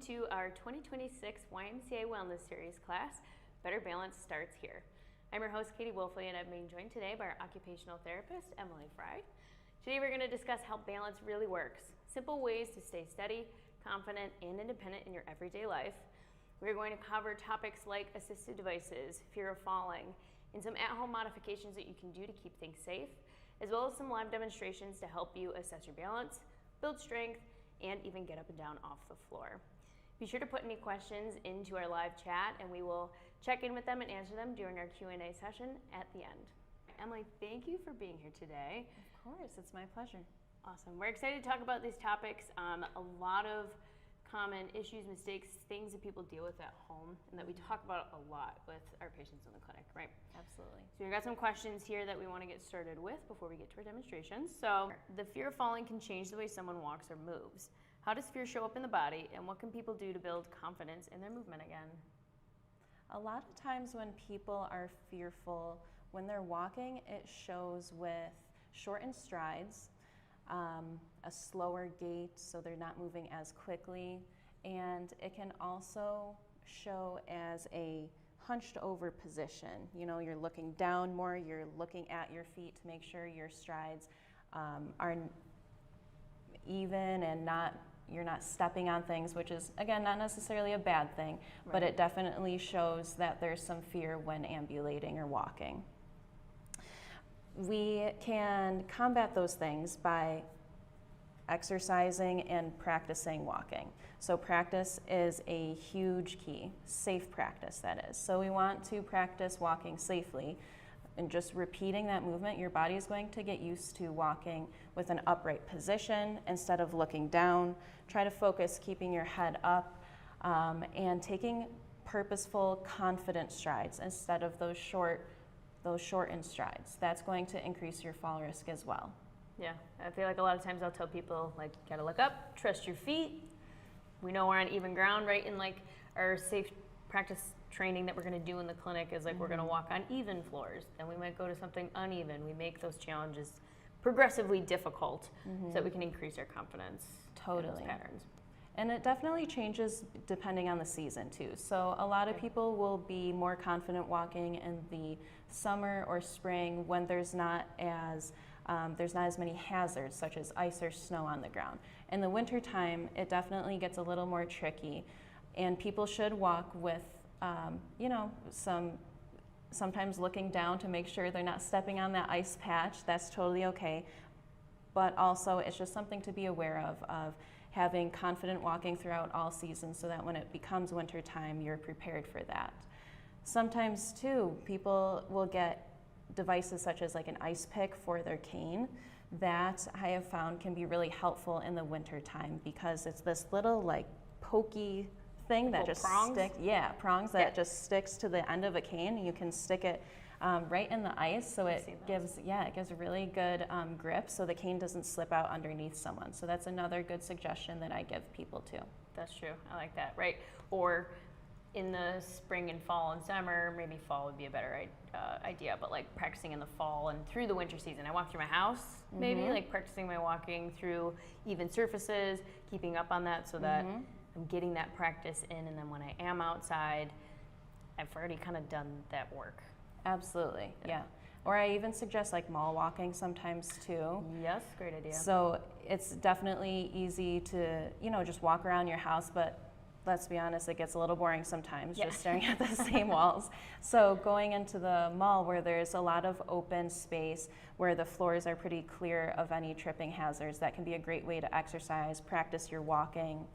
to our 2026 YMCA Wellness Series class, Better Balance Starts Here. I'm your host, Katie Wolfley, and I'm being joined today by our occupational therapist, Emily Fry. Today we're going to discuss how balance really works, simple ways to stay steady, confident, and independent in your everyday life. We're going to cover topics like assistive devices, fear of falling, and some at-home modifications that you can do to keep things safe, as well as some live demonstrations to help you assess your balance, build strength, and even get up and down off the floor. Be sure to put any questions into our live chat, and we will check in with them and answer them during our Q&A session at the end. Emily, thank you for being here today. Of course, it's my pleasure. Awesome. We're excited to talk about these topics. A lot of common issues, mistakes, things that people deal with at home, and that we talk about a lot with our patients in the clinic, right? Absolutely. So we've got some questions here that we want to get started with before we get to our demonstrations. So the fear of falling can change the way someone walks or moves. How does fear show up in the body, and what can people do to build confidence in their movement again? A lot of times when people are fearful, when they're walking, it shows with shortened strides, a slower gait, so they're not moving as quickly, and it can also show as a hunched over position. You know, you're looking down more, you're looking at your feet to make sure your strides are even and you're not stepping on things, which is, again, not necessarily a bad thing, right, but it definitely shows that there's some fear when ambulating or walking. We can combat those things by exercising and practicing walking. So practice is a huge key, safe practice that is. So we want to practice walking safely, and just repeating that movement, your body is going to get used to walking with an upright position instead of looking down. Try to focus keeping your head up and taking purposeful, confident strides instead of those shortened strides. That's going to increase your fall risk as well. Yeah, I feel like a lot of times I'll tell people, like, you gotta look up, trust your feet. We know we're on even ground, right? And like our safe practice training that we're gonna do in the clinic is like, we're gonna walk on even floors. Then we might go to something uneven. We make those challenges progressively difficult so that we can increase our confidence in those Totally. patterns. And it definitely changes depending on the season too. So a lot of people will be more confident walking in the summer or spring when there's not as many hazards such as ice or snow on the ground. In the wintertime, it definitely gets a little more tricky, and people should walk with, sometimes looking down to make sure they're not stepping on that ice patch. That's totally okay. But also, it's just something to be aware of having confident walking throughout all seasons so that when it becomes wintertime, you're prepared for that. Sometimes too, people will get devices such as like an ice pick for their cane. That I have found can be really helpful in the wintertime because it's this little like pokey thing that just sticks. Yeah, prongs that just sticks to the end of a cane. You can stick it right in the ice, so it gives a really good grip, so the cane doesn't slip out underneath someone. So that's another good suggestion that I give people too. That's true. I like that. Right. Or in the spring and fall and summer, maybe fall would be a better idea, but like practicing in the fall and through the winter season. I walk through my house, maybe like practicing my walking through even surfaces, keeping up on that so that I'm getting that practice in, and then when I am outside, I've already kind of done that work. Absolutely, yeah. Or I even suggest like mall walking sometimes too. Yes, great idea. So it's definitely easy to, just walk around your house, but let's be honest, it gets a little boring sometimes just staring at the same walls. So going into the mall where there's a lot of open space, where the floors are pretty clear of any tripping hazards, that can be a great way to exercise, practice your walking.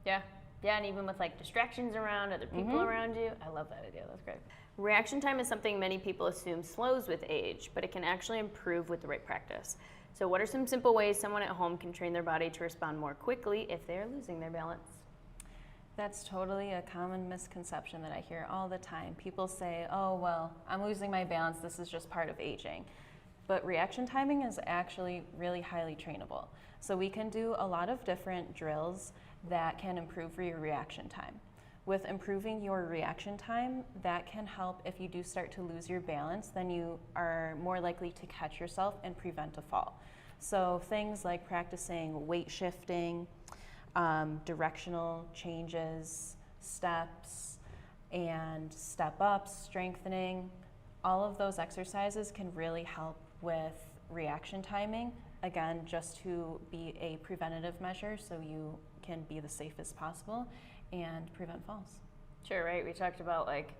Yeah, and even with like distractions around, other people around you. I love that idea, that's great. Reaction time is something many people assume slows with age, but it can actually improve with the right practice. So what are some simple ways someone at home can train their body to respond more quickly if they're losing their balance? That's totally a common misconception that I hear all the time. People say, oh, well, I'm losing my balance, this is just part of aging. But reaction timing is actually really highly trainable. So we can do a lot of different drills that can improve your reaction time. With improving your reaction time, that can help if you do start to lose your balance, then you are more likely to catch yourself and prevent a fall. So things like practicing weight shifting, directional changes, steps, and step ups, strengthening, all of those exercises can really help with reaction timing. Again, just to be a preventative measure so you can be the safest possible and prevent falls. Sure, right. We talked about like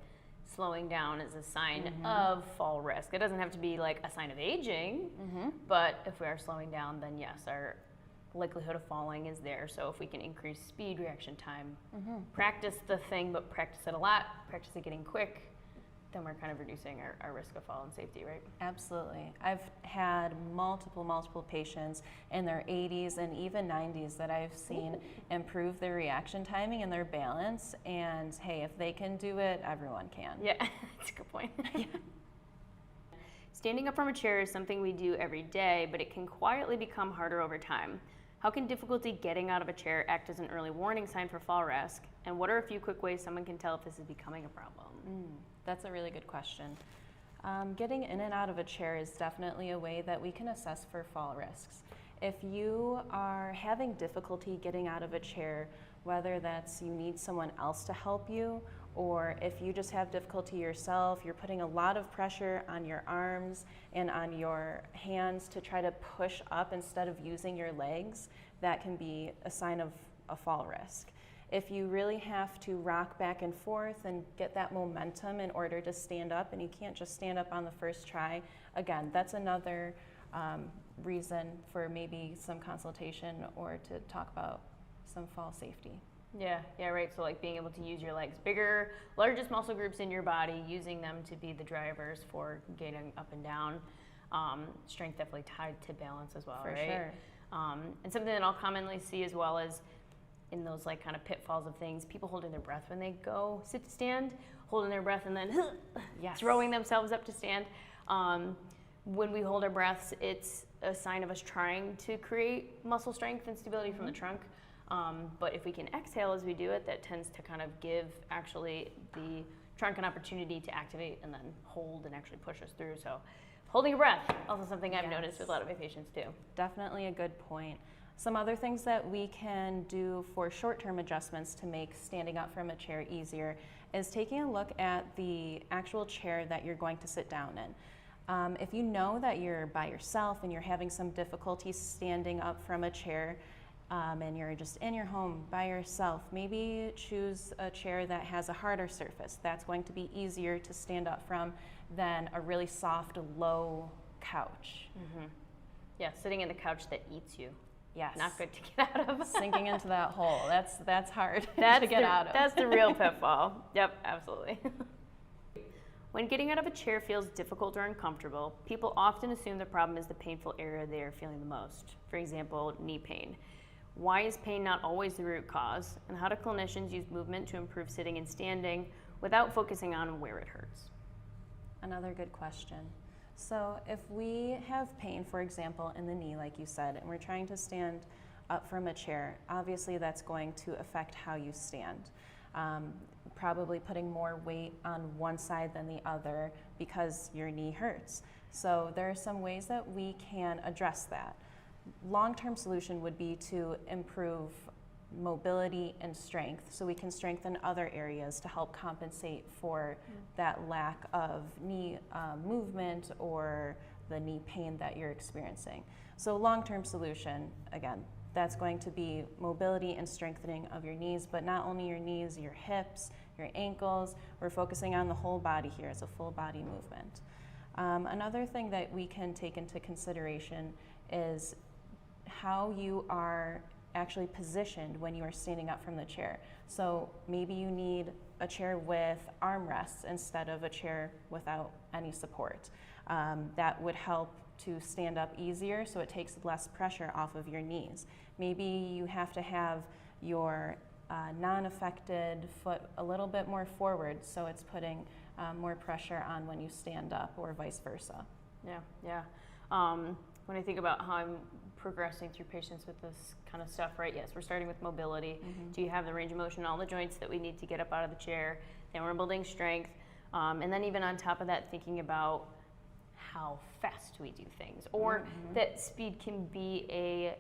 slowing down as a sign of fall risk. It doesn't have to be like a sign of aging, but if we are slowing down, then yes, our likelihood of falling is there. So if we can increase speed, reaction time, practice the thing, but practice it a lot, practice it getting quick, then we're kind of reducing our risk of fall and safety, right? Absolutely. I've had multiple patients in their 80s and even 90s that I've seen improve their reaction timing and their balance. And hey, if they can do it, everyone can. Yeah, that's a good point. Standing up from a chair is something we do every day, but it can quietly become harder over time. How can difficulty getting out of a chair act as an early warning sign for fall risk? And what are a few quick ways someone can tell if this is becoming a problem? That's a really good question. Getting in and out of a chair is definitely a way that we can assess for fall risks. If you are having difficulty getting out of a chair, whether that's you need someone else to help you, or if you just have difficulty yourself, you're putting a lot of pressure on your arms and on your hands to try to push up instead of using your legs, that can be a sign of a fall risk. If you really have to rock back and forth and get that momentum in order to stand up, and you can't just stand up on the first try, again, that's another reason for maybe some consultation or to talk about some fall safety. Yeah, right. So like being able to use your legs, largest muscle groups in your body, using them to be the drivers for getting up and down. Strength definitely tied to balance as well, for right? Sure. And something that I'll commonly see as well as in those like kind of pitfalls of things, people holding their breath when they go sit to stand, holding their breath and then throwing themselves up to stand. When we hold our breaths, it's a sign of us trying to create muscle strength and stability from the trunk. But if we can exhale as we do it, that tends to kind of give actually the trunk an opportunity to activate and then hold and actually push us through. So holding your breath, also something I've noticed with a lot of my patients too. Definitely a good point. Some other things that we can do for short-term adjustments to make standing up from a chair easier is taking a look at the actual chair that you're going to sit down in. If you know that you're by yourself and you're having some difficulty standing up from a chair, and you're just in your home by yourself, maybe choose a chair that has a harder surface. That's going to be easier to stand up from than a really soft, low couch. Mm-hmm. Yeah, sitting in the couch that eats you. Yes. Not good to get out of. Sinking into that hole. That's hard to get out of. That's the real pitfall. Yep, absolutely. When getting out of a chair feels difficult or uncomfortable, people often assume the problem is the painful area they are feeling the most. For example, knee pain. Why is pain not always the root cause? And how do clinicians use movement to improve sitting and standing without focusing on where it hurts? Another good question. So if we have pain, for example, in the knee, like you said, and we're trying to stand up from a chair, obviously that's going to affect how you stand. Probably putting more weight on one side than the other because your knee hurts. So there are some ways that we can address that. Long-term solution would be to improve mobility and strength, so we can strengthen other areas to help compensate for that lack of knee movement or the knee pain that you're experiencing. So long-term solution, again, that's going to be mobility and strengthening of your knees, but not only your knees, your hips, your ankles. We're focusing on the whole body here as a full body movement. Another thing that we can take into consideration is how you are actually positioned when you are standing up from the chair. So maybe you need a chair with armrests instead of a chair without any support. That would help to stand up easier, so it takes less pressure off of your knees. Maybe you have to have your non-affected foot a little bit more forward, so it's putting more pressure on when you stand up, or vice versa. Yeah. When I think about how I'm progressing through patients with this kind of stuff, right? Yes, we're starting with mobility. Mm-hmm. Do you have the range of motion, all the joints that we need to get up out of the chair? Then we're building strength. And then even on top of that, thinking about how fast we do things, or that speed can be a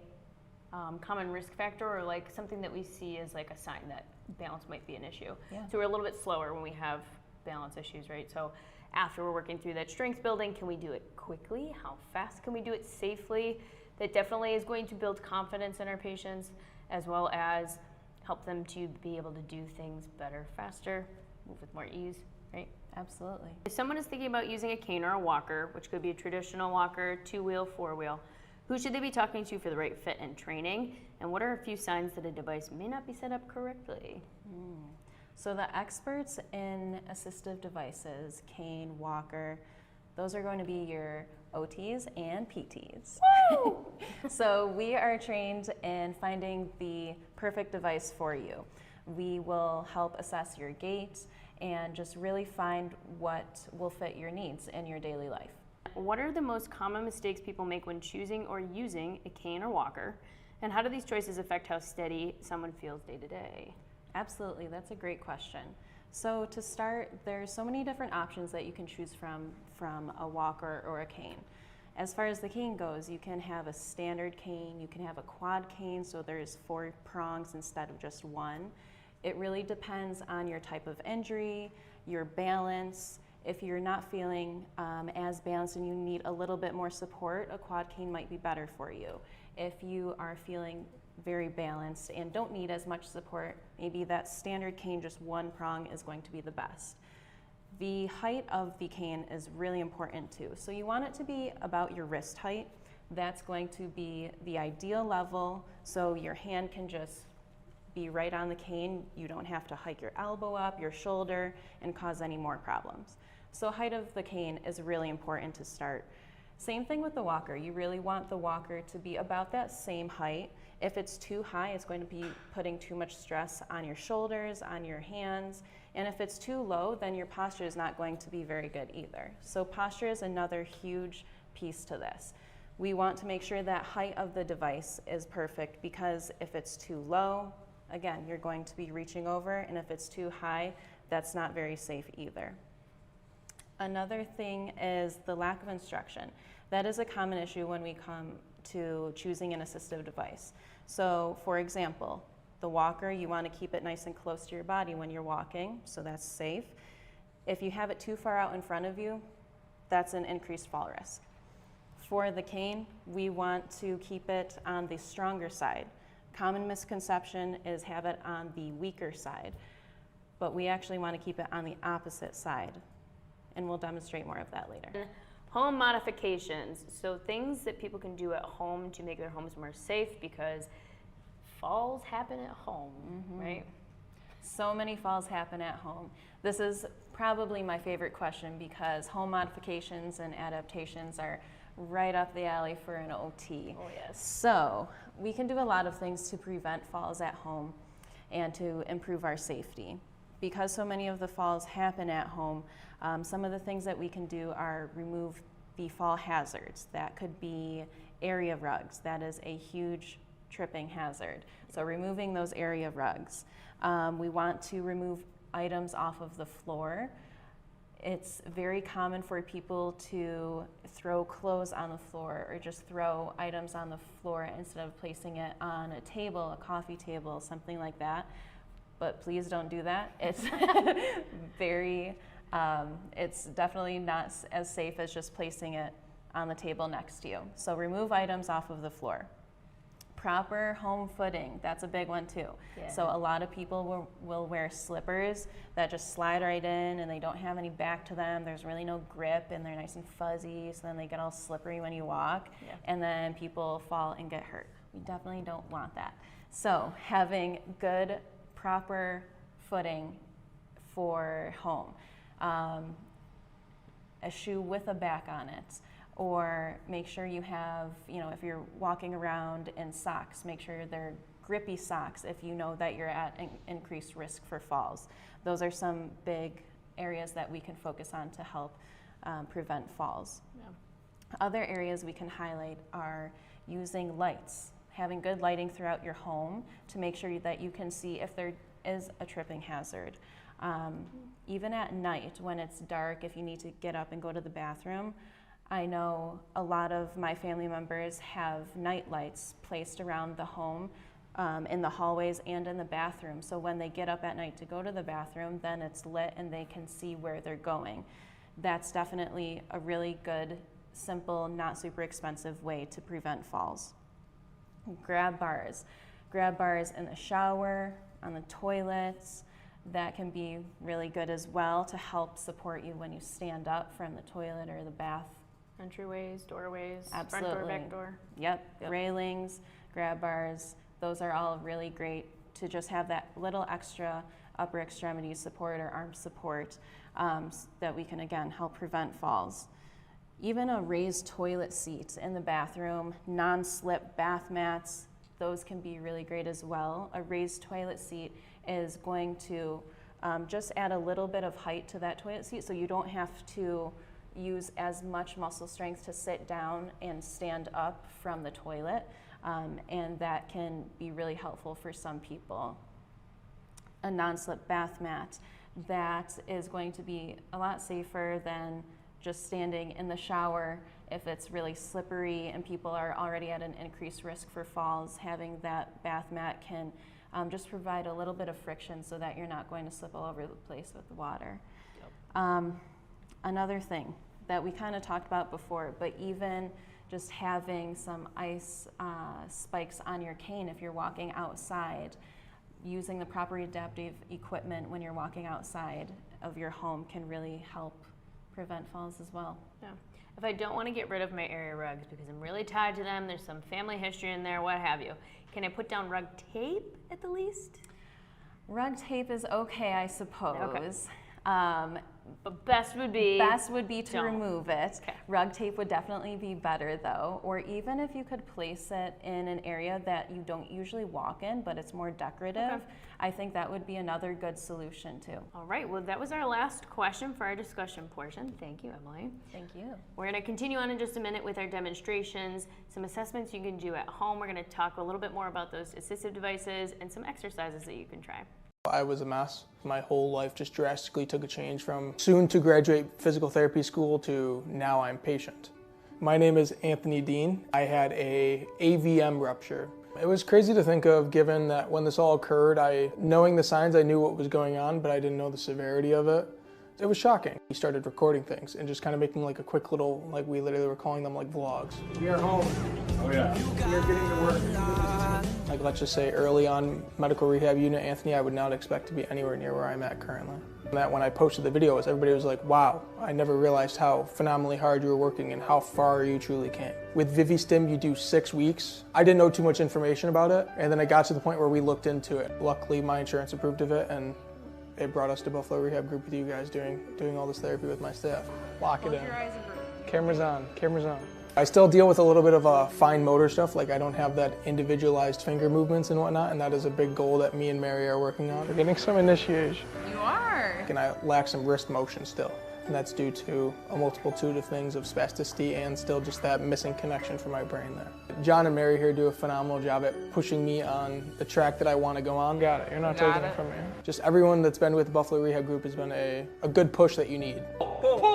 common risk factor, or like something that we see as like a sign that balance might be an issue. Yeah. So we're a little bit slower when we have balance issues, right? So after we're working through that strength building, can we do it quickly? How fast can we do it safely? That definitely is going to build confidence in our patients, as well as help them to be able to do things better, faster, move with more ease, right? Absolutely. If someone is thinking about using a cane or a walker, which could be a traditional walker, 2-wheel, 4-wheel, who should they be talking to for the right fit and training? And what are a few signs that a device may not be set up correctly? So the experts in assistive devices, cane, walker, those are going to be your OTs and PTs. So we are trained in finding the perfect device for you. We will help assess your gait and just really find what will fit your needs in your daily life. What are the most common mistakes people make when choosing or using a cane or walker? And how do these choices affect how steady someone feels day to day? Absolutely, that's a great question. So to start, there's so many different options that you can choose from a walker or a cane. As far as the cane goes, you can have a standard cane, you can have a quad cane, so there's 4 prongs instead of just 1. It really depends on your type of injury, your balance. If you're not feeling as balanced and you need a little bit more support, a quad cane might be better for you. If you are feeling very balanced and don't need as much support, maybe that standard cane, just 1 prong, is going to be the best. The height of the cane is really important too. So you want it to be about your wrist height. That's going to be the ideal level, so your hand can just be right on the cane. You don't have to hike your elbow up, your shoulder, and cause any more problems. So height of the cane is really important to start. Same thing with the walker. You really want the walker to be about that same height. If it's too high, it's going to be putting too much stress on your shoulders, on your hands. And if it's too low, then your posture is not going to be very good either. So posture is another huge piece to this. We want to make sure that height of the device is perfect, because if it's too low, again, you're going to be reaching over, and if it's too high, That's not very safe either. Another thing is the lack of instruction. That is a common issue when we come to choosing an assistive device. So for example, the walker, you want to keep it nice and close to your body when you're walking, so that's safe. If you have it too far out in front of you, that's an increased fall risk. For the cane, we want to keep it on the stronger side. Common misconception is have it on the weaker side, but we actually want to keep it on the opposite side, and we'll demonstrate more of that later. Home modifications, so things that people can do at home to make their homes more safe, because falls happen at home, right? So many falls happen at home. This is probably my favorite question because home modifications and adaptations are right up the alley for an OT. Oh yes. So we can do a lot of things to prevent falls at home and to improve our safety. Because so many of the falls happen at home, some of the things that we can do are remove the fall hazards. That could be area rugs. That is a huge tripping hazard. So removing those area rugs. We want to remove items off of the floor. It's very common for people to throw clothes on the floor or just throw items on the floor instead of placing it on a table, a coffee table, something like that. But please don't do that. It's it's definitely not as safe as just placing it on the table next to you. So remove items off of the floor. Proper home footing, that's a big one too. Yeah. So a lot of people will wear slippers that just slide right in and they don't have any back to them. There's really no grip and they're nice and fuzzy, so then they get all slippery when you walk, and then people fall and get hurt. We definitely don't want that. So having good, proper footing for home. A shoe with a back on it. Or make sure you have, if you're walking around in socks, make sure they're grippy socks if you know that you're at an increased risk for falls. Those are some big areas that we can focus on to help prevent falls. Yeah. Other areas we can highlight are using lights, having good lighting throughout your home to make sure that you can see if there is a tripping hazard. Even at night when it's dark, if you need to get up and go to the bathroom, I know a lot of my family members have night lights placed around the home, in the hallways and in the bathroom. So when they get up at night to go to the bathroom, then it's lit and they can see where they're going. That's definitely a really good, simple, not super expensive way to prevent falls. Grab bars. Grab bars in the shower, on the toilets. That can be really good as well to help support you when you stand up from the toilet or the bath. Entryways, doorways, Absolutely. front door, back door. Yep, railings, grab bars, those are all really great to just have that little extra upper extremity support or arm support that we can, again, help prevent falls. Even a raised toilet seat in the bathroom, non-slip bath mats, those can be really great as well. A raised toilet seat is going to just add a little bit of height to that toilet seat so you don't have to use as much muscle strength to sit down and stand up from the toilet, and that can be really helpful for some people. A non-slip bath mat, that is going to be a lot safer than just standing in the shower if it's really slippery and people are already at an increased risk for falls. Having that bath mat can just provide a little bit of friction so that you're not going to slip all over the place with the water. Yep. Another thing that we kind of talked about before, but even just having some ice spikes on your cane if you're walking outside, using the proper adaptive equipment when you're walking outside of your home can really help prevent falls as well. Yeah. If I don't want to get rid of my area rugs because I'm really tied to them, there's some family history in there, what have you, can I put down rug tape at the least? Rug tape is okay, I suppose. Okay. But best would be to remove it. Okay. Rug tape would definitely be better though, or even if you could place it in an area that you don't usually walk in, but it's more decorative, okay. I think that would be another good solution too. All right, well that was our last question for our discussion portion. Thank you, Emily. Thank you. We're going to continue on in just a minute with our demonstrations, some assessments you can do at home. We're going to talk a little bit more about those assistive devices and some exercises that you can try. I was a mess. My whole life just drastically took a change from soon to graduate physical therapy school to now I'm patient. My name is Anthony Dean. I had a AVM rupture. It was crazy to think of, given that when this all occurred, knowing the signs, I knew what was going on, but I didn't know the severity of it. It was shocking. We started recording things and just kind of making like a quick little, like we literally were calling them like vlogs. We are home. Oh yeah. We are getting to work. Like let's just say early on medical rehab unit, Anthony, I would not expect to be anywhere near where I'm at currently. And that when I posted the videos, everybody was like, wow, I never realized how phenomenally hard you were working and how far you truly came. With ViviStim, you do 6 weeks. I didn't know too much information about it, and then it got to the point where we looked into it. Luckily, my insurance approved of it, and it brought us to Buffalo Rehab Group with you guys doing all this therapy with my staff. Lock it in. Cameras on, cameras on. I still deal with a little bit of fine motor stuff, like I don't have that individualized finger movements and whatnot, and that is a big goal that me and Mary are working on. We're getting some initiation. You are. And I lack some wrist motion still, and that's due to a multitude of things of spasticity and still just that missing connection from my brain there. John and Mary here do a phenomenal job at pushing me on the track that I want to go on. Got it, you're not taking it from me. Just everyone that's been with Buffalo Rehab Group has been a good push that you need. Pull.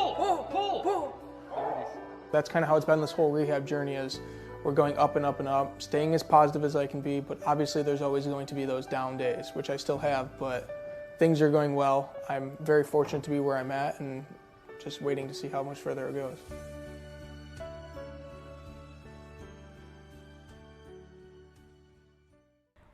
That's kind of how it's been this whole rehab journey is we're going up and up and up, staying as positive as I can be, but obviously there's always going to be those down days, which I still have, but things are going well. I'm very fortunate to be where I'm at and just waiting to see how much further it goes.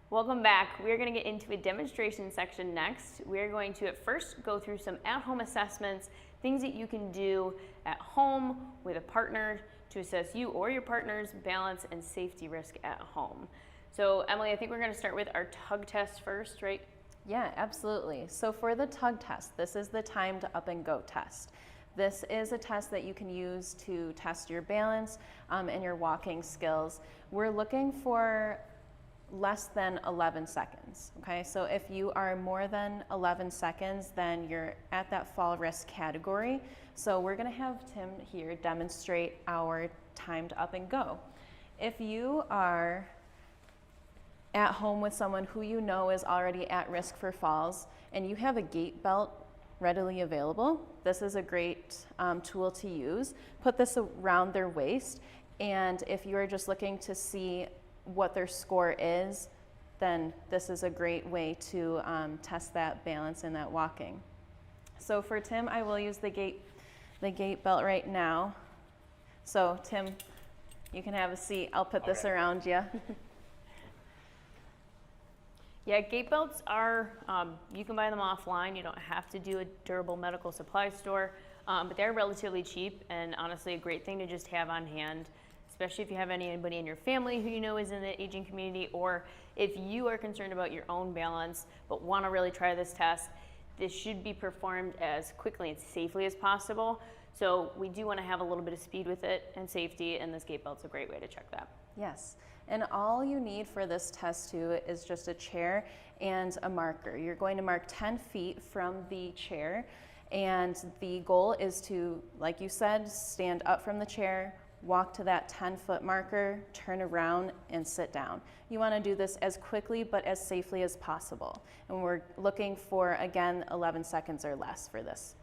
Welcome back. We're going to get into a demonstration section next. We're going to at first go through some at-home assessments, things that you can do at home with a partner to assess you or your partner's balance and safety risk at home. So Emily, I think we're going to start with our tug test first, right? Yeah, absolutely. So for the tug test, this is the timed up and go test. This is a test that you can use to test your balance and your walking skills. We're looking for less than 11 seconds, okay? So if you are more than 11 seconds, then you're at that fall risk category. So we're gonna have Tim here demonstrate our timed up and go. If you are at home with someone who you know is already at risk for falls and you have a gait belt readily available, this is a great tool to use. Put this around their waist, and if you are just looking to see what their score is, then this is a great way to test that balance and that walking. So for Tim, I will use the gait belt right now. So Tim, you can have a seat. I'll put this around you. Yeah, gait belts are, you can buy them offline. You don't have to do a durable medical supply store, but they're relatively cheap and honestly a great thing to just have on hand, especially if you have anybody in your family who you know is in the aging community, or if you are concerned about your own balance but want to really try this test. This should be performed as quickly and safely as possible. So we do want to have a little bit of speed with it and safety, and this gait belt's a great way to check that. Yes, and all you need for this test too is just a chair and a marker. You're going to mark 10 feet from the chair, and the goal is to, like you said, stand up from the chair, walk to that 10-foot marker, turn around, and sit down. You want to do this as quickly but as safely as possible. And we're looking for, again, 11 seconds or less for this.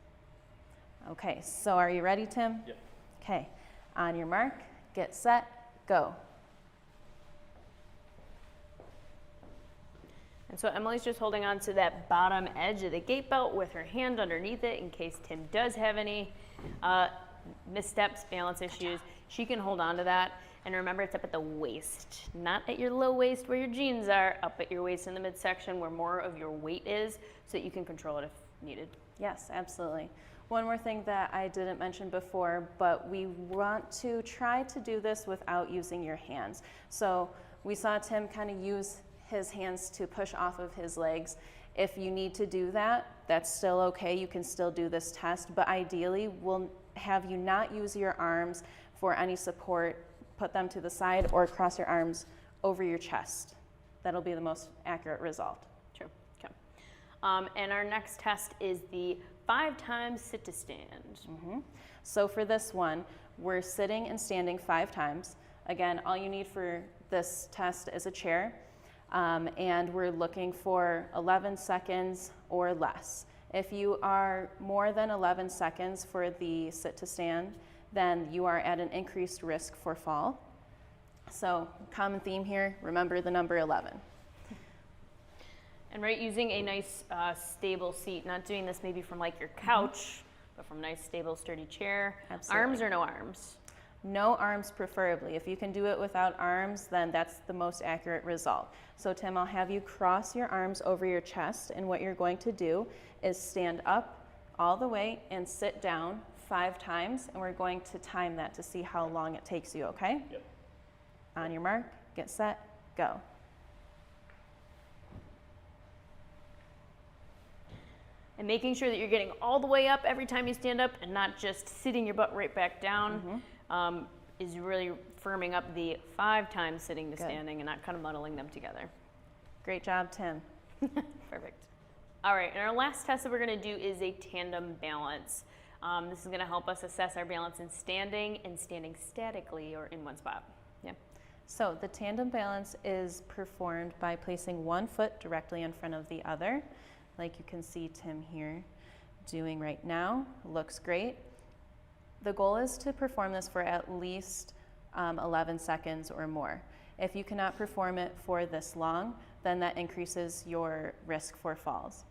Okay, so are you ready, Tim? Yep. Okay, on your mark, get set, go. And so Emily's just holding on to that bottom edge of the gait belt with her hand underneath it in case Tim does have any missteps, balance issues. She can hold on to that. And remember, it's up at the waist, not at your low waist where your jeans are, up at your waist in the midsection where more of your weight is, so that you can control it if needed. Yes, absolutely. One more thing that I didn't mention before, but we want to try to do this without using your hands. So we saw Tim kind of use his hands to push off of his legs. If you need to do that, that's still okay. You can still do this test, but ideally we'll have you not use your arms for any support. Put them to the side or cross your arms over your chest. That'll be the most accurate result. True. Okay. And our next test is the 5 times sit to stand. Mm-hmm. So for this one, we're sitting and standing 5 times. Again, all you need for this test is a chair. and we're looking for 11 seconds or less. If you are more than 11 seconds for the sit to stand, then you are at an increased risk for fall. So common theme here, remember the number 11. And right, using a nice stable seat, not doing this maybe from like your couch, but from a nice stable sturdy chair. Absolutely. Arms or no arms? No arms preferably. If you can do it without arms, then that's the most accurate result. So Tim, I'll have you cross your arms over your chest, and what you're going to do is stand up all the way and sit down 5 times, and we're going to time that to see how long it takes you, okay? Yep. On your mark, get set, go. And making sure that you're getting all the way up every time you stand up and not just sitting your butt right back down is really firming up the 5 times sitting to Good. standing and not kind of muddling them together. Great job, Tim. Perfect. All right, and our last test that we're going to do is a tandem balance. This is going to help us assess our balance in standing and standing statically or in one spot. Yeah. So the tandem balance is performed by placing one foot directly in front of the other, like you can see Tim here doing right now. Looks great. The goal is to perform this for at least 11 seconds or more. If you cannot perform it for this long, then that increases your risk for falls.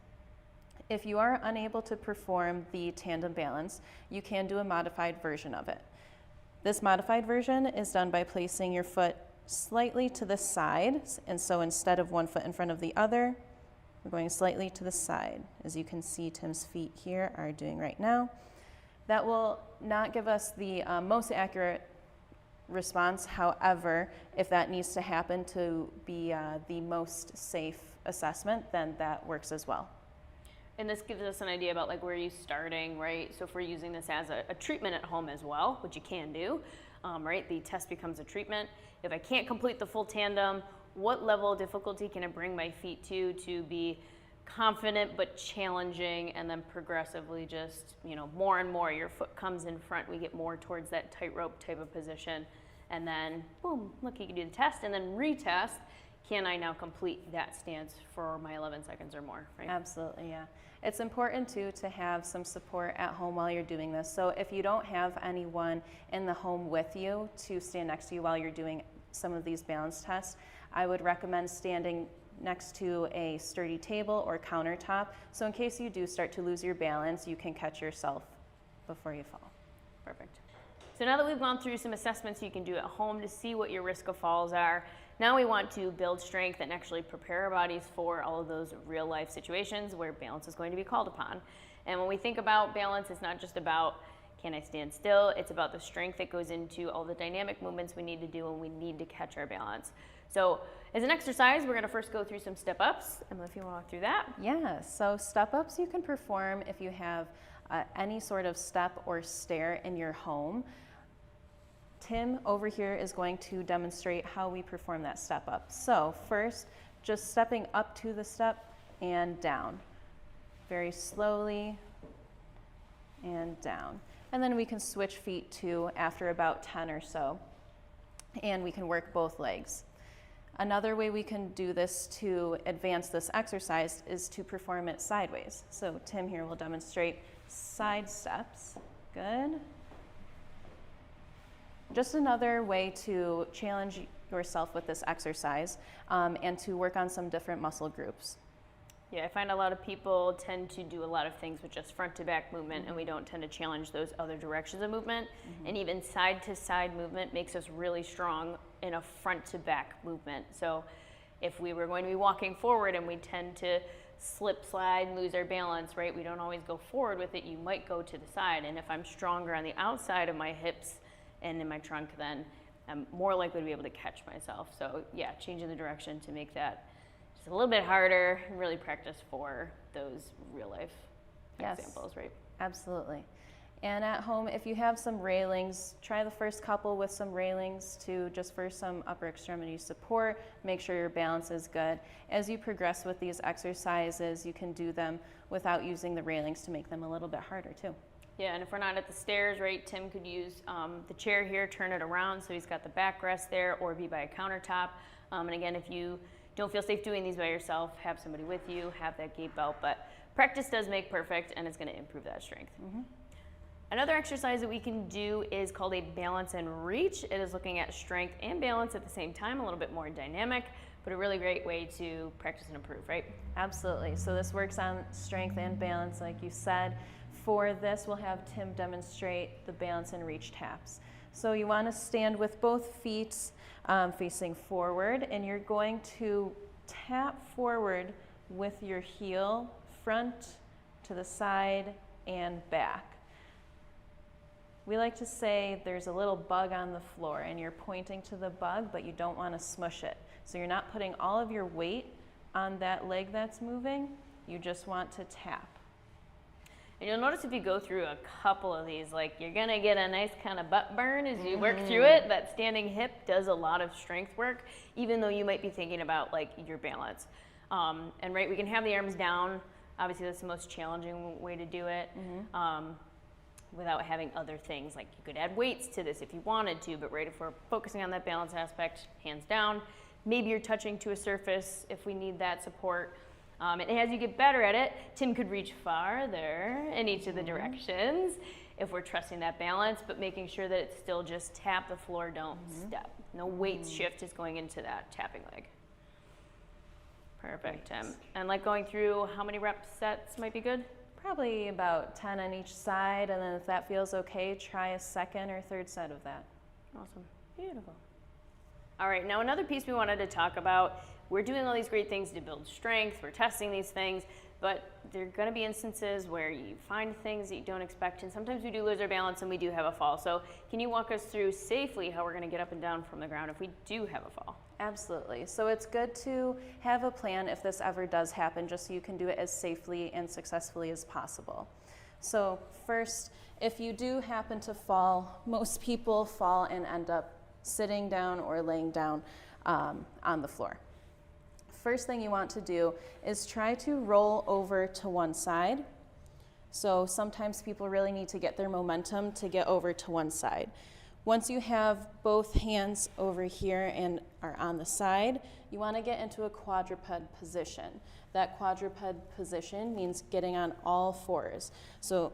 If you are unable to perform the tandem balance, you can do a modified version of it. This modified version is done by placing your foot slightly to the side, and so instead of one foot in front of the other, we're going slightly to the side, as you can see Tim's feet here are doing right now. That will not give us the most accurate response. However, if that needs to happen to be the most safe assessment, then that works as well. And this gives us an idea about like where you're starting, right? So if we're using this as a treatment at home as well, which you can do, right? The test becomes a treatment. If I can't complete the full tandem, what level of difficulty can I bring my feet to be confident but challenging, and then progressively just, more and more your foot comes in front, we get more towards that tightrope type of position, and then boom, look, you can do the test and then retest. Can I now complete that stance for my 11 seconds or more, right? Absolutely, yeah. It's important too to have some support at home while you're doing this. So if you don't have anyone in the home with you to stand next to you while you're doing some of these balance tests, I would recommend standing next to a sturdy table or countertop. So in case you do start to lose your balance, you can catch yourself before you fall. Perfect. So now that we've gone through some assessments you can do at home to see what your risk of falls are, now we want to build strength and actually prepare our bodies for all of those real life situations where balance is going to be called upon. And when we think about balance, it's not just about can I stand still, it's about the strength that goes into all the dynamic movements we need to do when we need to catch our balance. So as an exercise, we're going to first go through some step-ups. Emma, if you want to walk through that. Yeah, so step-ups you can perform if you have any sort of step or stair in your home. Tim over here is going to demonstrate how we perform that step up. So first, just stepping up to the step and down. Very slowly and down. And then we can switch feet to after about 10 or so. And we can work both legs. Another way we can do this to advance this exercise is to perform it sideways. So Tim here will demonstrate side steps. Good. Just another way to challenge yourself with this exercise and to work on some different muscle groups. Yeah, I find a lot of people tend to do a lot of things with just front to back movement, and we don't tend to challenge those other directions of movement. And even side to side movement makes us really strong in a front to back movement. So if we were going to be walking forward and we tend to slip, slide, and lose our balance, right? We don't always go forward with it. You might go to the side. And if I'm stronger on the outside of my hips and in my trunk, then I'm more likely to be able to catch myself. So yeah, changing the direction to make that just a little bit harder and really practice for those real life examples, right? Absolutely. And at home, if you have some railings, try the first couple with some railings just for some upper extremity support. Make sure your balance is good. As you progress with these exercises, you can do them without using the railings to make them a little bit harder too. Yeah, and if we're not at the stairs, right, Tim could use the chair here, turn it around so he's got the backrest there, or be by a countertop. And again, if you don't feel safe doing these by yourself, have somebody with you, have that gait belt, but practice does make perfect, and it's going to improve that strength. Another exercise that we can do is called a balance and reach. It is looking at strength and balance at the same time, a little bit more dynamic, but a really great way to practice and improve, right? Absolutely. So this works on strength and balance, like you said. For this, we'll have Tim demonstrate the balance and reach taps. So you want to stand with both feet facing forward, and you're going to tap forward with your heel, front, to the side, and back. We like to say there's a little bug on the floor, and you're pointing to the bug, but you don't want to smush it. So you're not putting all of your weight on that leg that's moving. You just want to tap. And you'll notice if you go through a couple of these, like you're gonna get a nice kind of butt burn as you work through it. That standing hip does a lot of strength work, even though you might be thinking about like your balance. And right, we can have the arms down. Obviously, that's the most challenging way to do it. Without having other things, like you could add weights to this if you wanted to, but right, if we're focusing on that balance aspect, hands down. Maybe you're touching to a surface if we need that support. And as you get better at it, Tim could reach farther in each of the directions if we're trusting that balance, but making sure that it's still just tap the floor, don't step. No weight shift is going into that tapping leg. Perfect, Tim. And like going through how many rep sets might be good? Probably about 10 on each side, and then if that feels okay, try a second or third set of that. Awesome. Beautiful. All right, now another piece we wanted to talk about, we're doing all these great things to build strength, we're testing these things, but there are going to be instances where you find things that you don't expect, and sometimes we do lose our balance and we do have a fall. So can you walk us through safely how we're going to get up and down from the ground if we do have a fall? Absolutely. So it's good to have a plan if this ever does happen, just so you can do it as safely and successfully as possible. So first, if you do happen to fall, most people fall and end up sitting down or laying down on the floor. First thing you want to do is try to roll over to one side. So sometimes people really need to get their momentum to get over to one side. Once you have both hands over here and are on the side, you want to get into a quadruped position. That quadruped position means getting on all fours. So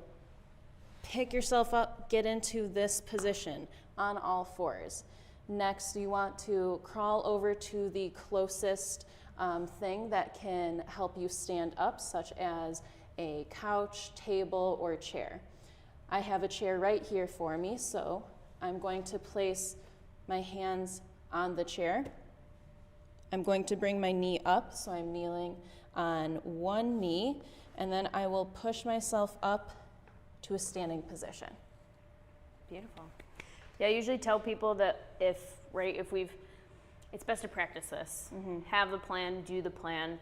pick yourself up, get into this position on all fours. Next, you want to crawl over to the closest thing that can help you stand up, such as a couch, table, or chair. I have a chair right here for me, so I'm going to place my hands on the chair. I'm going to bring my knee up, so I'm kneeling on one knee, and then I will push myself up to a standing position. Beautiful. Yeah, I usually tell people that it's best to practice this. Have the plan, do the plan.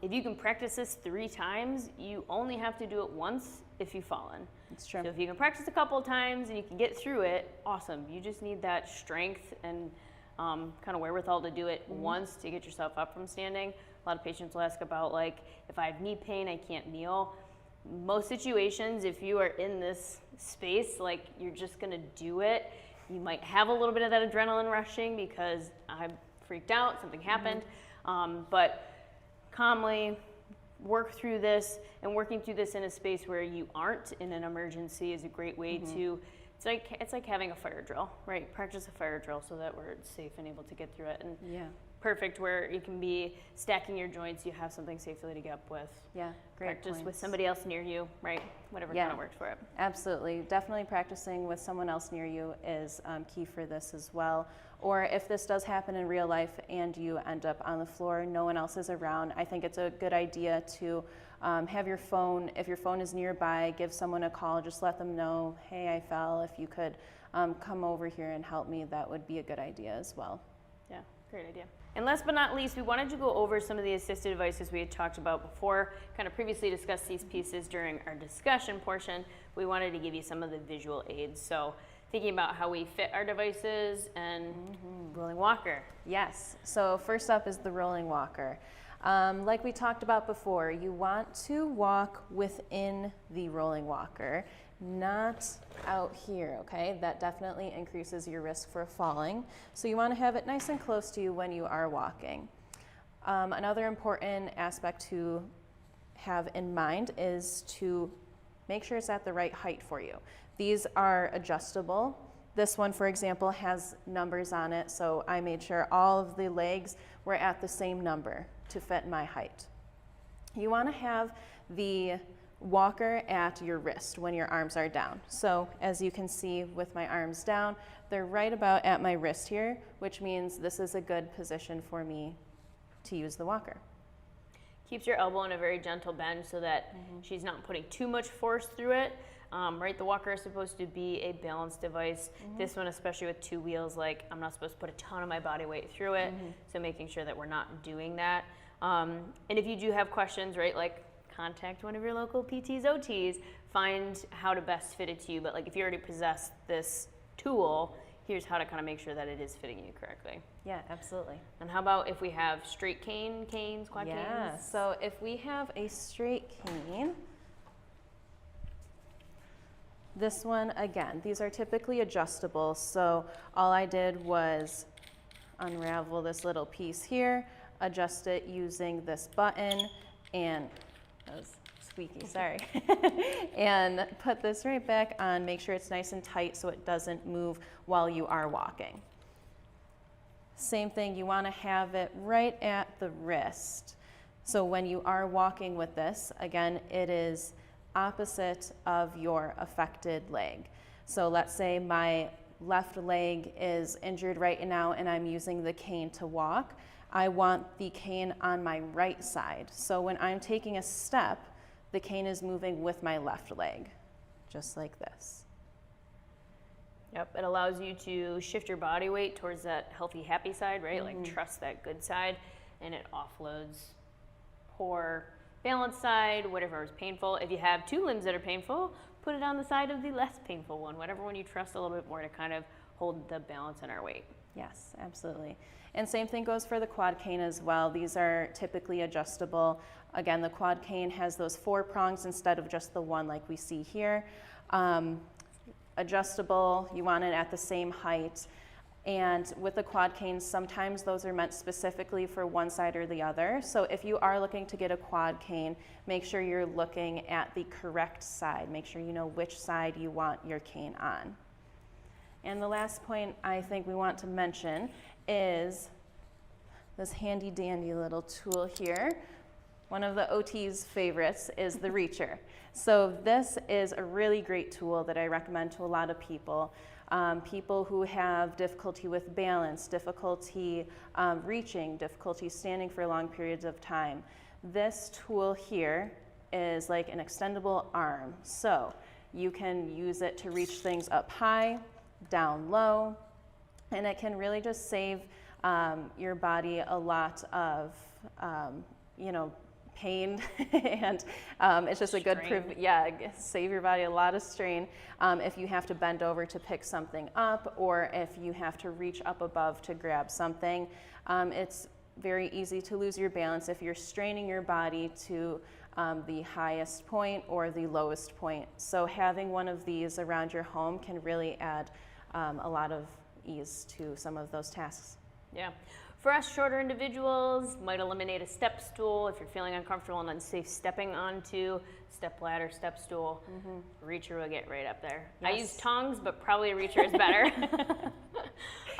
If you can practice this 3 times, you only have to do it once if you've fallen. It's true. So if you can practice a couple of times and you can get through it, awesome. You just need that strength and kind of wherewithal to do it once to get yourself up from standing. A lot of patients will ask about, like, if I have knee pain, I can't kneel. Most situations, if you are in this space, like, you're just gonna do it. You might have a little bit of that adrenaline rushing because I'm freaked out, something happened, but calmly work through this, and working through this in a space where you aren't in an emergency is a great way to, it's like having a fire drill, right? Practice a fire drill so that we're safe and able to get through it. And perfect where you can be stacking your joints, you have something safely to get up with. Yeah, great Practice points. with somebody else near you, right? Whatever kind of works for it. Absolutely. Definitely practicing with someone else near you is key for this as well. Or if this does happen in real life and you end up on the floor, no one else is around, I think it's a good idea to have your phone, if your phone is nearby, give someone a call, just let them know, hey, I fell, if you could come over here and help me, that would be a good idea as well. Yeah, great idea. And last but not least, we wanted to go over some of the assistive devices we had talked about before, kind of previously discussed these pieces during our discussion portion. We wanted to give you some of the visual aids. So thinking about how we fit our devices and rolling walker. Yes, so first up is the rolling walker. Like we talked about before, you want to walk within the rolling walker, not out here, okay? That definitely increases your risk for falling. So you want to have it nice and close to you when you are walking. Another important aspect to have in mind is to make sure it's at the right height for you. These are adjustable. This one, for example, has numbers on it, so I made sure all of the legs were at the same number to fit my height. You want to have the walker at your wrist when your arms are down. So as you can see with my arms down, they're right about at my wrist here, which means this is a good position for me to use the walker. Keeps your elbow in a very gentle bend so that she's not putting too much force through it. Right, the walker is supposed to be a balance device. This one, especially with 2 wheels, like I'm not supposed to put a ton of my body weight through it. So making sure that we're not doing that. And if you do have questions, right, like contact one of your local PTs, OTs, find how to best fit it to you. But like if you already possess this tool, here's how to kind of make sure that it is fitting you correctly. Yeah, absolutely. And how about if we have straight canes, quad Yeah, canes? so if we have a straight cane, this one, again, these are typically adjustable, so all I did was unravel this little piece here, adjust it using this button, and that was squeaky, sorry, and put this right back on, make sure it's nice and tight so it doesn't move while you are walking. Same thing, you want to have it right at the wrist. So when you are walking with this, again, it is opposite of your affected leg. So let's say my left leg is injured right now and I'm using the cane to walk. I want the cane on my right side. So when I'm taking a step, the cane is moving with my left leg, just like this. Yep, it allows you to shift your body weight towards that healthy, happy side, right? Like trust that good side, and it offloads poor balance side, whatever is painful. If you have 2 limbs that are painful, put it on the side of the less painful one, whatever one you trust a little bit more to kind of hold the balance in our weight. Yes, absolutely. And same thing goes for the quad cane as well. These are typically adjustable. Again, the quad cane has those 4 prongs instead of just the 1 like we see here. Adjustable, you want it at the same height. And with the quad canes, sometimes those are meant specifically for one side or the other. So if you are looking to get a quad cane, make sure you're looking at the correct side. Make sure you know which side you want your cane on. And the last point I think we want to mention is this handy dandy little tool here. One of the OT's favorites is the reacher. So this is a really great tool that I recommend to a lot of people. People who have difficulty with balance, difficulty reaching, difficulty standing for long periods of time. This tool here is like an extendable arm. So you can use it to reach things up high, down low, and it can really just save your body a lot of, pain and it's just a good save your body a lot of strain if you have to bend over to pick something up or if you have to reach up above to grab something. It's very easy to lose your balance if you're straining your body to the highest point or the lowest point. So having one of these around your home can really add a lot of ease to some of those tasks. Yeah. For us shorter individuals, might eliminate a step stool if you're feeling uncomfortable and unsafe stepping onto step ladder, step stool. Reacher will get right up there. Yes. I use tongs, but probably a reacher is better.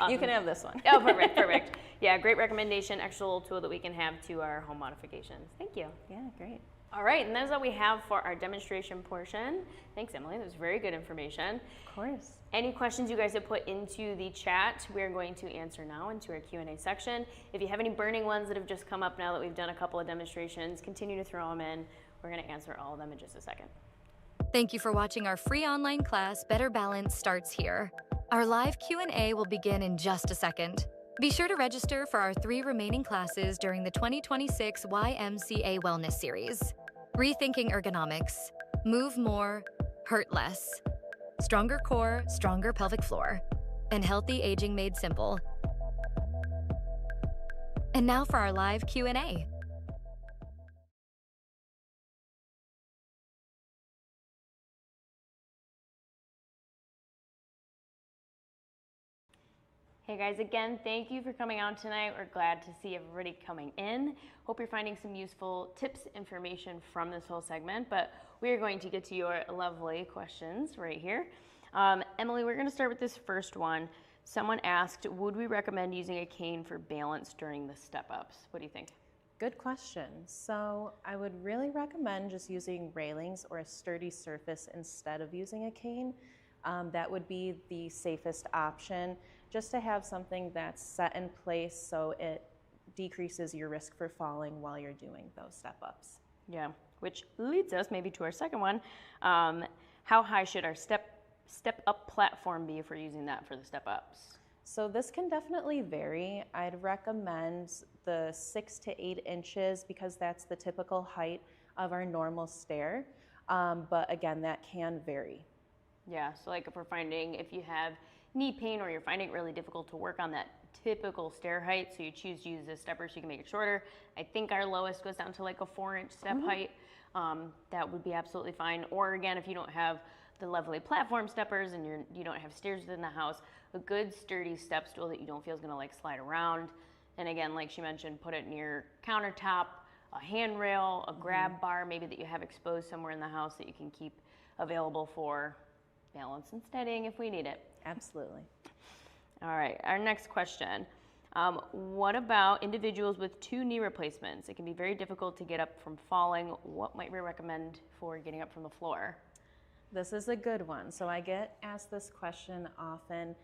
You can have this one. Oh, perfect. Yeah, great recommendation, extra little tool that we can have to our home modifications. Thank you. Yeah, great. All right, and that's all we have for our demonstration portion. Thanks, Emily. That was very good information. Of course. Any questions you guys have put into the chat, we're going to answer now into our Q&A section. If you have any burning ones that have just come up now that we've done a couple of demonstrations, continue to throw them in. We're going to answer all of them in just a second. Thank you for watching our free online class, Better Balance Starts Here. Our live Q&A will begin in just a second. Be sure to register for our 3 remaining classes during the 2026 YMCA Wellness Series. Rethinking Ergonomics, Move More, Hurt Less, Stronger Core, Stronger Pelvic Floor, and Healthy Aging Made Simple. And now for our live Q&A. Hey guys, again, thank you for coming out tonight. We're glad to see everybody coming in. Hope you're finding some useful tips, information from this whole segment, but we are going to get to your lovely questions right here. Emily, we're going to start with this first one. Someone asked, would we recommend using a cane for balance during the step-ups? What do you think? Good question. So I would really recommend just using railings or a sturdy surface instead of using a cane. That would be the safest option, just to have something that's set in place so it decreases your risk for falling while you're doing those step-ups. Yeah, which leads us maybe to our second one. How high should our step-up platform be if we're using that for the step-ups? So this can definitely vary. I'd recommend the 6 to 8 inches because that's the typical height of our normal stair. But again, that can vary. Yeah, so like if you have knee pain or you're finding it really difficult to work on that typical stair height, so you choose to use a stepper so you can make it shorter. I think our lowest goes down to like a 4-inch step height. That would be absolutely fine. Or again, if you don't have the lovely platform steppers and you don't have stairs within the house, a good sturdy step stool that you don't feel is gonna like slide around. And again, like she mentioned, put it near countertop, a handrail, a grab bar, maybe that you have exposed somewhere in the house that you can keep available for balance and steadying if we need it. Absolutely. All right, our next question. What about individuals with 2 knee replacements? It can be very difficult to get up from falling. What might we recommend for getting up from the floor? This is a good one. So I get asked this question often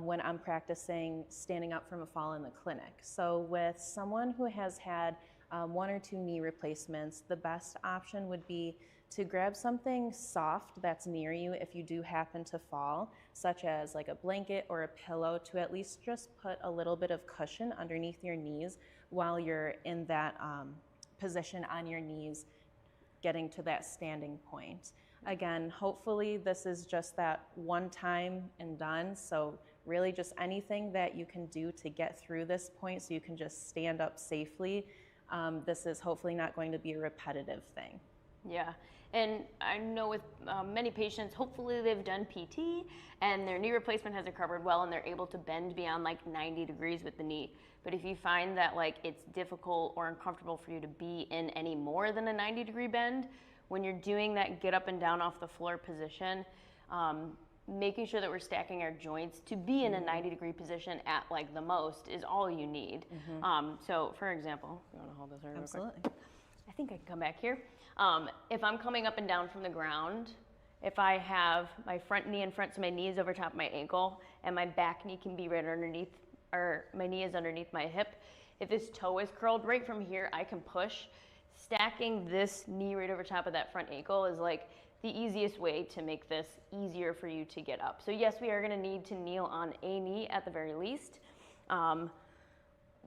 when I'm practicing standing up from a fall in the clinic. So with someone who has had 1 or 2 knee replacements, the best option would be to grab something soft that's near you if you do happen to fall, such as like a blanket or a pillow, to at least just put a little bit of cushion underneath your knees while you're in that position on your knees, getting to that standing point. Again, hopefully this is just that one time and done, so really just anything that you can do to get through this point so you can just stand up safely. This is hopefully not going to be a repetitive thing. Yeah, and I know with many patients, hopefully they've done PT and their knee replacement has recovered well and they're able to bend beyond like 90 degrees with the knee. But if you find that like it's difficult or uncomfortable for you to be in any more than a 90-degree bend, when you're doing that get up and down off the floor position, making sure that we're stacking our joints to be in a 90-degree position at like the most is all you need. So for example, you want to hold this real quick? Absolutely. I think I can come back here. If I'm coming up and down from the ground, if I have my front knee in front, so my knee is over top of my ankle, and my back knee can be right underneath, or my knee is underneath my hip, if this toe is curled right from here, I can push. Stacking this knee right over top of that front ankle is like the easiest way to make this easier for you to get up. So yes, we are gonna need to kneel on a knee at the very least.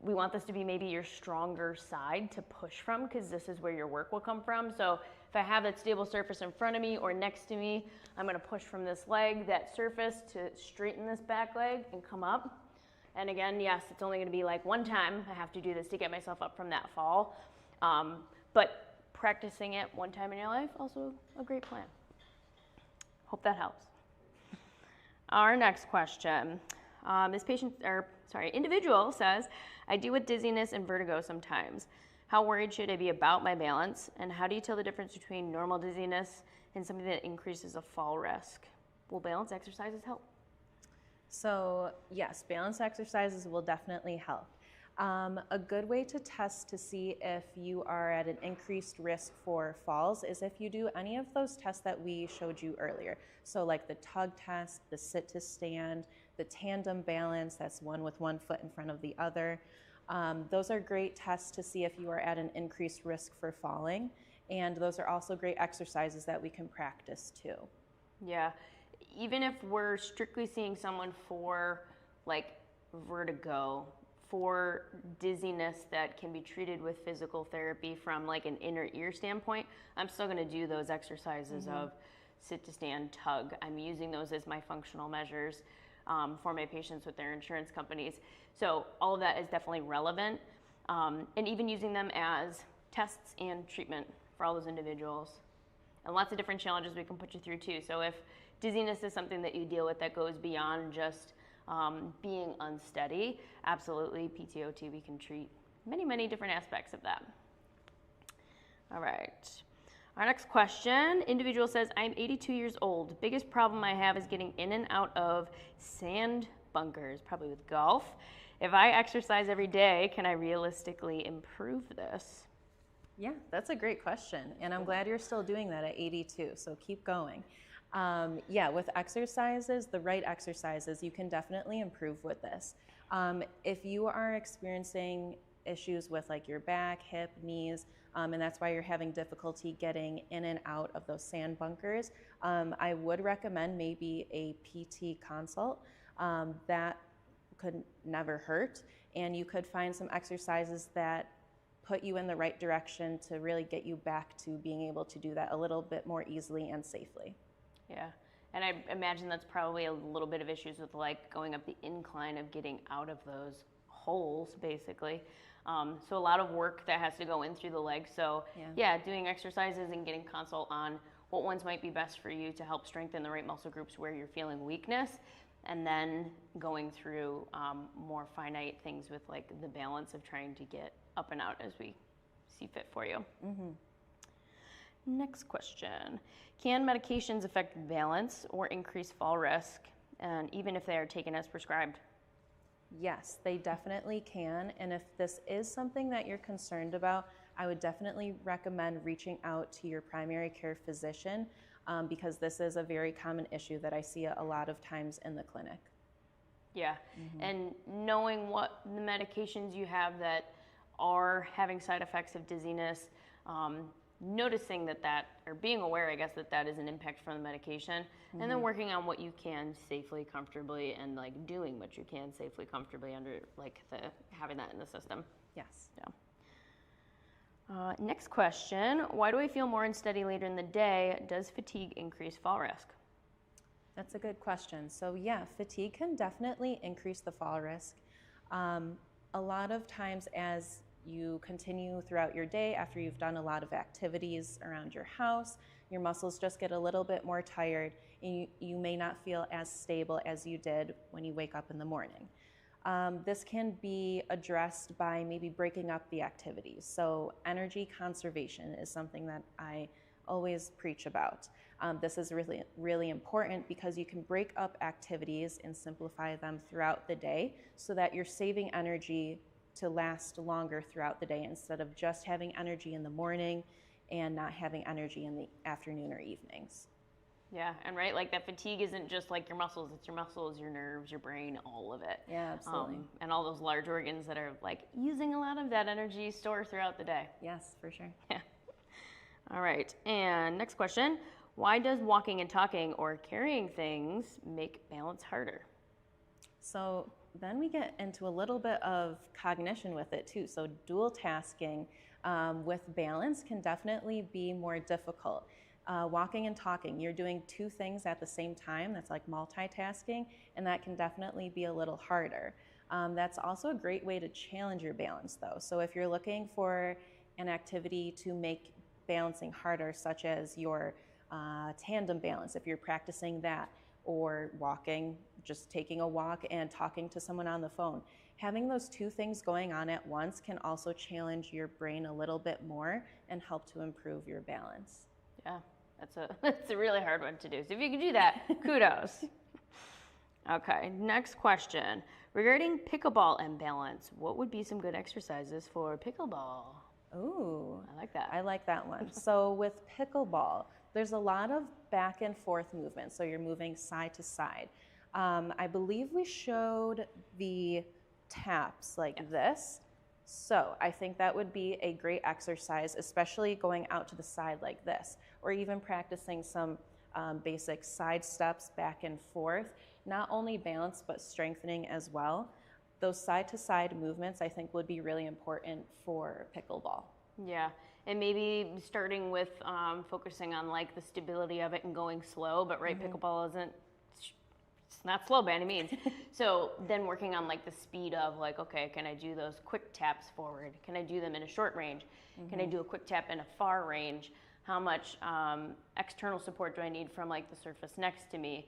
We want this to be maybe your stronger side to push from because this is where your work will come from. So if I have that stable surface in front of me or next to me, I'm gonna push from this leg, that surface, to straighten this back leg and come up. And again, yes, it's only gonna be like one time I have to do this to get myself up from that fall. But practicing it one time in your life, also a great plan. Hope that helps. Our next question. Individual says, I deal with dizziness and vertigo sometimes. How worried should I be about my balance? And how do you tell the difference between normal dizziness and something that increases a fall risk? Will balance exercises help? So yes, balance exercises will definitely help. A good way to test to see if you are at an increased risk for falls is if you do any of those tests that we showed you earlier. So like the tug test, the sit to stand, the tandem balance, that's one with one foot in front of the other. Those are great tests to see if you are at an increased risk for falling. And those are also great exercises that we can practice too. Yeah, even if we're strictly seeing someone for like vertigo, for dizziness that can be treated with physical therapy from like an inner ear standpoint, I'm still gonna do those exercises of sit to stand, tug. I'm using those as my functional measures for my patients with their insurance companies. So all of that is definitely relevant. And even using them as tests and treatment for all those individuals. And lots of different challenges we can put you through too. So if dizziness is something that you deal with that goes beyond just being unsteady, absolutely PTOT, we can treat many, many different aspects of that. All right. Our next question, individual says, I'm 82 years old. Biggest problem I have is getting in and out of sand bunkers, probably with golf. If I exercise every day, can I realistically improve this? Yeah, that's a great question. And I'm glad you're still doing that at 82, so keep going. Yeah, with exercises, the right exercises, you can definitely improve with this. If you are experiencing issues with like your back, hip, knees, and that's why you're having difficulty getting in and out of those sand bunkers, I would recommend maybe a PT consult. That could never hurt, and you could find some exercises that put you in the right direction to really get you back to being able to do that a little bit more easily and safely. Yeah, and I imagine that's probably a little bit of issues with like going up the incline of getting out of those holes, basically. So a lot of work that has to go in through the legs. So yeah, doing exercises and getting consult on what ones might be best for you to help strengthen the right muscle groups where you're feeling weakness, and then going through more finite things with like the balance of trying to get up and out as we see fit for you. Next question. Can medications affect balance or increase fall risk, and even if they are taken as prescribed? Yes, they definitely can. And if this is something that you're concerned about, I would definitely recommend reaching out to your primary care physician because this is a very common issue that I see a lot of times in the clinic. Yeah, and knowing what the medications you have that are having side effects of dizziness, noticing that, or being aware, I guess, that is an impact from the medication, and then working on what you can safely, comfortably, and like doing what you can safely, comfortably under like having that in the system. Yes. Yeah. Next question, why do I feel more unsteady later in the day? Does fatigue increase fall risk? That's a good question. So yeah, fatigue can definitely increase the fall risk. A lot of times as you continue throughout your day after you've done a lot of activities around your house, your muscles just get a little bit more tired and you may not feel as stable as you did when you wake up in the morning. This can be addressed by maybe breaking up the activities. So energy conservation is something that I always preach about. This is really, really important because you can break up activities and simplify them throughout the day so that you're saving energy to last longer throughout the day instead of just having energy in the morning and not having energy in the afternoon or evenings. Yeah, and right, like that fatigue isn't just like your muscles, it's your muscles, your nerves, your brain, all of it. Yeah, absolutely. And all those large organs that are like using a lot of that energy stored throughout the day. Yes, for sure. Yeah. All right, and next question. Why does walking and talking or carrying things make balance harder? So then we get into a little bit of cognition with it too. So dual tasking with balance can definitely be more difficult. Walking and talking, you're doing two things at the same time. That's like multitasking, and that can definitely be a little harder. That's also a great way to challenge your balance though. So if you're looking for an activity to make balancing harder, such as your tandem balance, if you're practicing that, or walking, just taking a walk and talking to someone on the phone. Having those two things going on at once can also challenge your brain a little bit more and help to improve your balance. Yeah, that's a really hard one to do. So if you can do that, kudos. Okay, next question. Regarding pickleball and balance, what would be some good exercises for pickleball? Ooh, I like that. I like that one. So with pickleball, there's a lot of back and forth movement. So you're moving side to side. I believe we showed the taps like this. So I think that would be a great exercise, especially going out to the side like this, or even practicing some basic side steps back and forth. Not only balance, but strengthening as well. Those side to side movements, I think, would be really important for pickleball. Yeah, and maybe starting with focusing on like the stability of it and going slow, but pickleball it's not slow by any means. So then working on like the speed of like, okay, can I do those quick taps forward? Can I do them in a short range? Can I do a quick tap in a far range? How much external support do I need from like the surface next to me?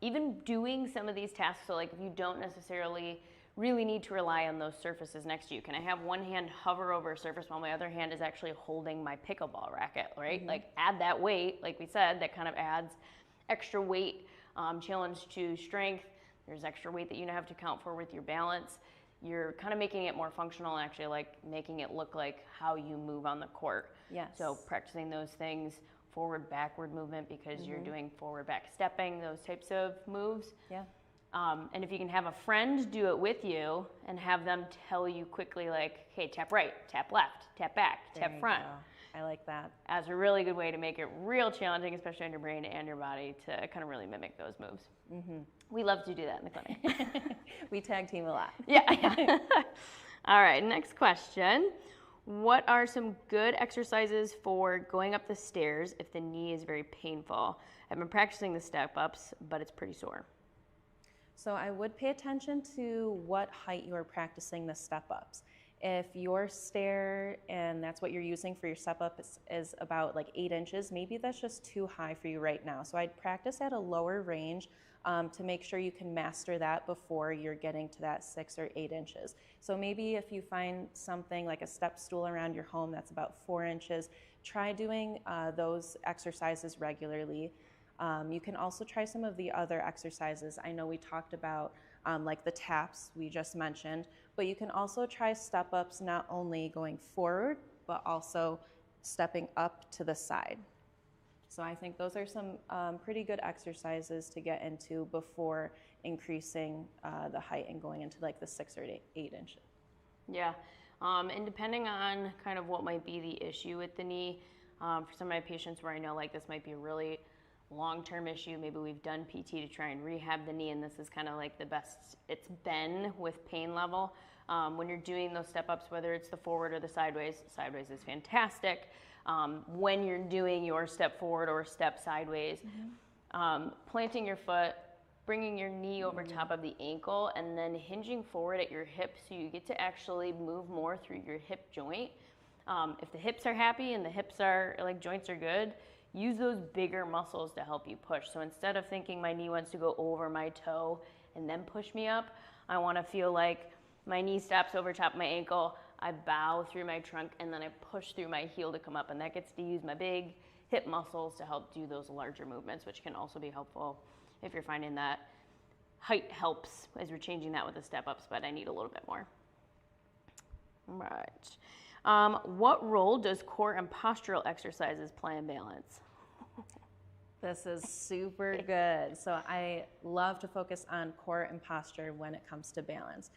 Even doing some of these tasks, so like if you don't necessarily really need to rely on those surfaces next to you. Can I have one hand hover over a surface while my other hand is actually holding my pickleball racket, right? Like add that weight, like we said, that kind of adds extra weight, challenge to strength. There's extra weight that you have to account for with your balance. You're kind of making it more functional and actually like making it look like how you move on the court. Yes. So practicing those things, forward, backward movement because you're doing forward, back stepping, those types of moves. Yeah. And if you can have a friend do it with you and have them tell you quickly like, hey, tap right, tap left, tap back, There tap you front. go. I like that. As a really good way to make it real challenging, especially on your brain and your body, to kind of really mimic those moves. We love to do that in the clinic. We tag team a lot. Yeah. All right, next question. What are some good exercises for going up the stairs if the knee is very painful? I've been practicing the step-ups, but it's pretty sore. So I would pay attention to what height you are practicing the step-ups. If your stair, and that's what you're using for your step-up, is about like 8 inches, maybe that's just too high for you right now. So I'd practice at a lower range to make sure you can master that before you're getting to that 6 or 8 inches. So maybe if you find something like a step stool around your home that's about 4 inches, try doing those exercises regularly. You can also try some of the other exercises. I know we talked about like the taps we just mentioned, but you can also try step-ups not only going forward, but also stepping up to the side. So I think those are some pretty good exercises to get into before increasing the height and going into like the 6 or 8 inches. Yeah, and depending on kind of what might be the issue with the knee, for some of my patients where I know like this might be a really long-term issue, maybe we've done PT to try and rehab the knee and this is kind of like the best it's been with pain level. When you're doing those step-ups, whether it's the forward or the sideways is fantastic. When you're doing your step forward or step sideways, planting your foot, bringing your knee over top of the ankle, and then hinging forward at your hip so you get to actually move more through your hip joint. If the hips are happy and the hips are like joints are good, use those bigger muscles to help you push. So instead of thinking my knee wants to go over my toe and then push me up, I want to feel like my knee stops over top of my ankle, I bow through my trunk, and then I push through my heel to come up. And that gets to use my big hip muscles to help do those larger movements, which can also be helpful if you're finding that height helps as you're changing that with the step-ups, but I need a little bit more. All right. What role does core and postural exercises play in balance? This is super good. So I love to focus on core and posture when it comes to balance.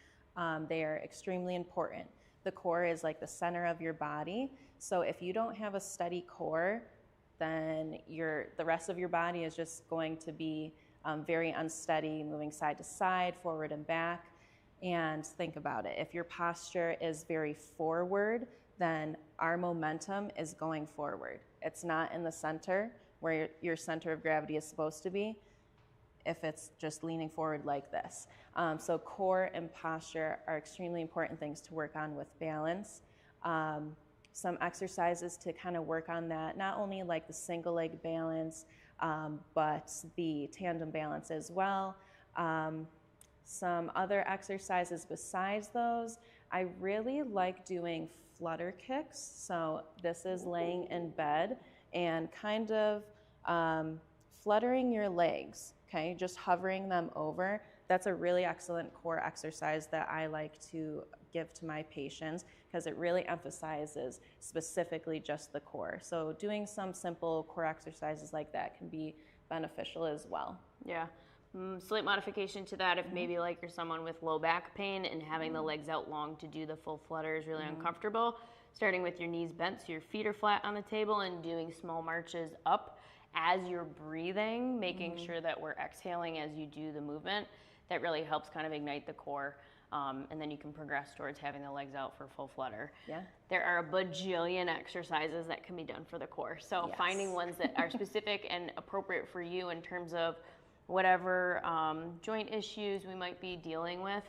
They are extremely important. The core is like the center of your body. So if you don't have a steady core, then the rest of your body is just going to be very unsteady, moving side to side, forward and back. And think about it. If your posture is very forward, then our momentum is going forward. It's not in the center where your center of gravity is supposed to be if it's just leaning forward like this. So core and posture are extremely important things to work on with balance. Some exercises to kind of work on that, not only like the single leg balance, but the tandem balance as well. Some other exercises besides those, I really like doing flutter kicks. So this is laying in bed and kind of fluttering your legs, okay? Just hovering them over. That's a really excellent core exercise that I like to give to my patients because it really emphasizes specifically just the core. So doing some simple core exercises like that can be beneficial as well. Yeah. Slight modification to that, if maybe like you're someone with low back pain and having the legs out long to do the full flutter is really uncomfortable, starting with your knees bent so your feet are flat on the table and doing small marches up as you're breathing, making sure that we're exhaling as you do the movement. That really helps kind of ignite the core, and then you can progress towards having the legs out for full flutter. Yeah. There are a bajillion exercises that can be done for the core, so Yes. finding ones that are specific and appropriate for you in terms of whatever joint issues we might be dealing with,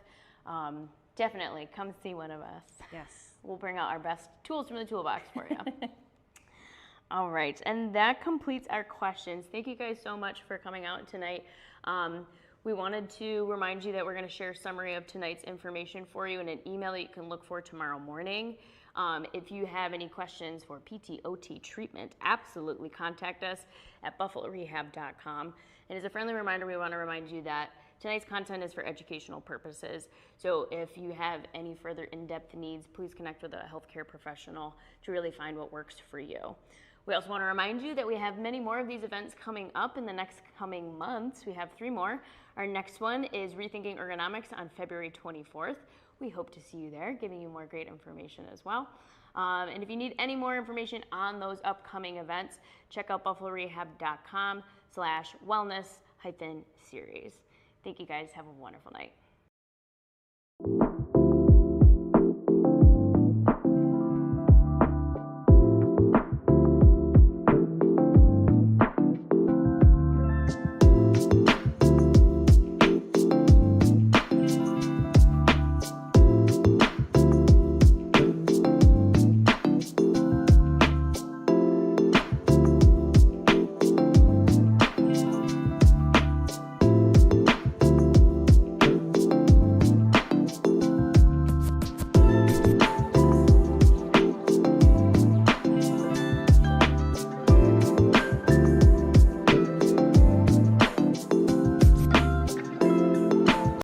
definitely come see one of us. Yes. We'll bring out our best tools from the toolbox for you. All right, and that completes our questions. Thank you guys so much for coming out tonight. We wanted to remind you that we're going to share a summary of tonight's information for you in an email that you can look for tomorrow morning. If you have any questions for PT/OT treatment, absolutely contact us at buffalorehab.com. And as a friendly reminder, we want to remind you that tonight's content is for educational purposes. So if you have any further in-depth needs, please connect with a healthcare professional to really find what works for you. We also want to remind you that we have many more of these events coming up in the next coming months. We have 3 more. Our next one is Rethinking Ergonomics on February 24th. We hope to see you there, giving you more great information as well. And if you need any more information on those upcoming events, check out buffalorehab.com/wellness-series. Thank you guys. Have a wonderful night.